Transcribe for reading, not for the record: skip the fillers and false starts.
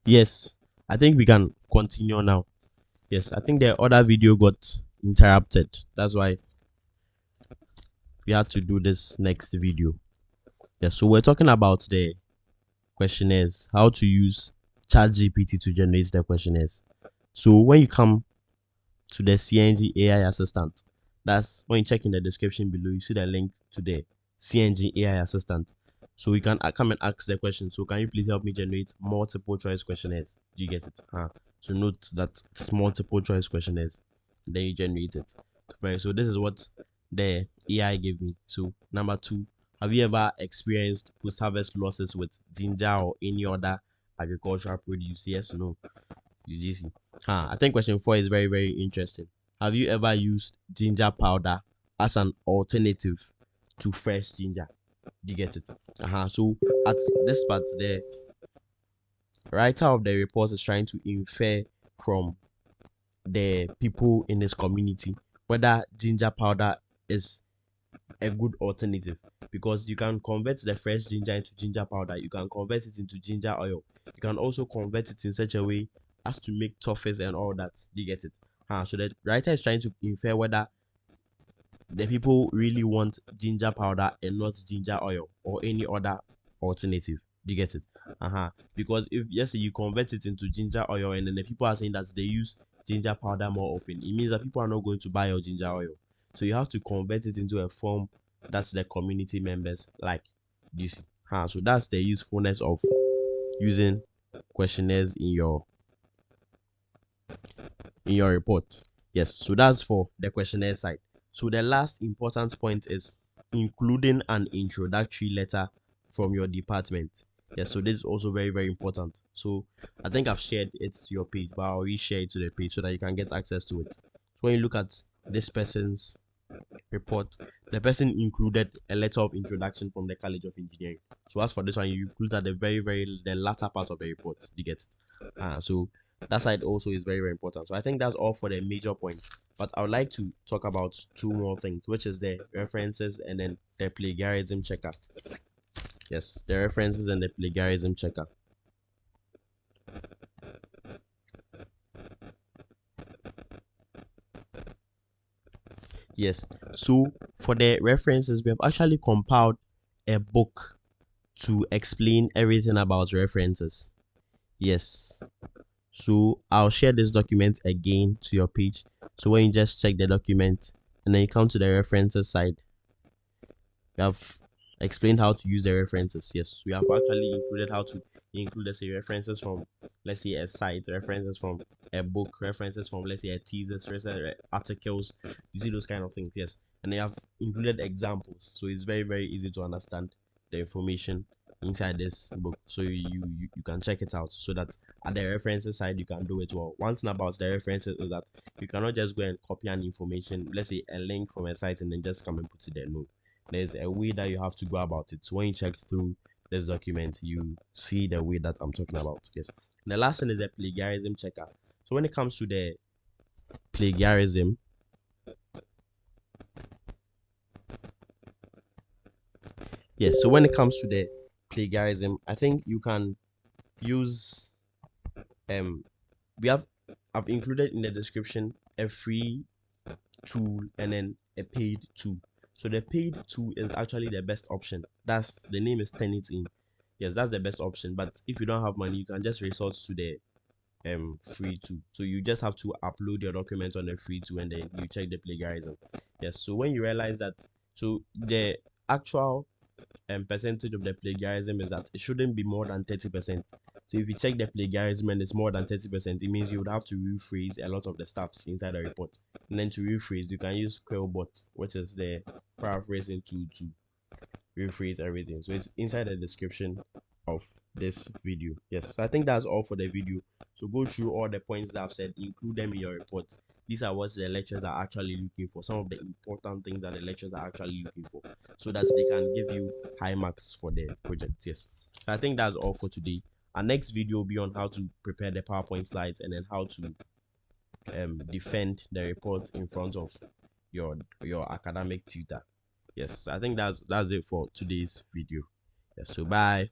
Yes, I think we can continue now. Yes, I think the other video got interrupted. That's why we had to do this next video. Yes, so we're talking about the questionnaires, how to use ChatGPT to generate the questionnaires. So when you come to the CNG AI assistant, that's when you check in the description below, you see the link to the CNG AI assistant. So you can come and ask the question. So can you please help me generate multiple choice questionnaires? Do you get it? So note that it's multiple choice questionnaires. Then you generate it. Right. So this is what the AI gave me. So number two, have you ever experienced post-harvest losses with ginger or any other agricultural produce? Yes or no? UGC. I think question four is very, very interesting. Have you ever used ginger powder as an alternative to fresh ginger? Do you get it? So at this part, the writer of the report is trying to infer from the people in this community whether ginger powder is a good alternative, because you can convert the fresh ginger into ginger powder, you can convert it into ginger oil, you can also convert it in such a way as to make toffees and all that. Do you get it? So the writer is trying to infer whether the people really want ginger powder and not ginger oil or any other alternative. Do you get it? Because if yes you convert it into ginger oil and then the people are saying that they use ginger powder more often, it means that people are not going to buy your ginger oil. So you have to convert it into a form that's the community members like. This so that's the usefulness of using questionnaires in your report. Yes, so that's for the questionnaire side. So the last important point is including an introductory letter from your department. Yes, so this is also very, very important. So I think I've shared it to your page, but I'll reshare it to the page so that you can get access to it. So when you look at this person's report, the person included a letter of introduction from the College of Engineering. So as for this one, you include at the very, very the latter part of the report. You get it? So that side also is very, very important. So I think that's all for the major points. But I would like to talk about two more things, which is the references and then the plagiarism checker. Yes, the references and the plagiarism checker. Yes. So for the references, we have actually compiled a book to explain everything about references. Yes. So I'll share this document again to your page. So when you just check the document and then you come to the references side, we have explained how to use the references. Yes, we have actually included how to include, let's say, references from, let's say, a site, references from a book, references from, let's say, a thesis, articles. You see those kind of things. Yes, and they have included examples, so it's very, very easy to understand the information inside this book. So you can check it out, so that at the references side you can do it well. One thing about the references is that you cannot just go and copy an information, let's say a link from a site, and then just come and put it there. No, there's a way that you have to go about it. So when you check through this document, you see the way that I'm talking about. Yes. The last thing is the plagiarism checker. So when it comes to the plagiarism, yes. So when it comes to the plagiarism, I think you can use we have I've included in the description a free tool and then a paid tool. So the paid tool is actually the best option. That's the name is Turnitin. Yes, that's the best option. But if you don't have money, you can just resort to the free tool. So you just have to upload your document on the free tool and then you check the plagiarism. Yes, so when you realize that, so the actual percentage of the plagiarism is that it shouldn't be more than 30%. So if you check the plagiarism and it's more than 30%, it means you would have to rephrase a lot of the stuffs inside the report. And then to rephrase, you can use Quillbot, which is the paraphrasing tool to rephrase everything. So it's inside the description of this video. Yes, so I think that's all for the video. So go through all the points that I've said, include them in your report. These are what the lecturers are actually looking for, some of the important things that the lecturers are actually looking for, so that they can give you high marks for the project. Yes, so I think that's all for today. Our next video will be on how to prepare the PowerPoint slides and then how to defend the report in front of your academic tutor. Yes, I think that's it for today's video. Yes, so bye.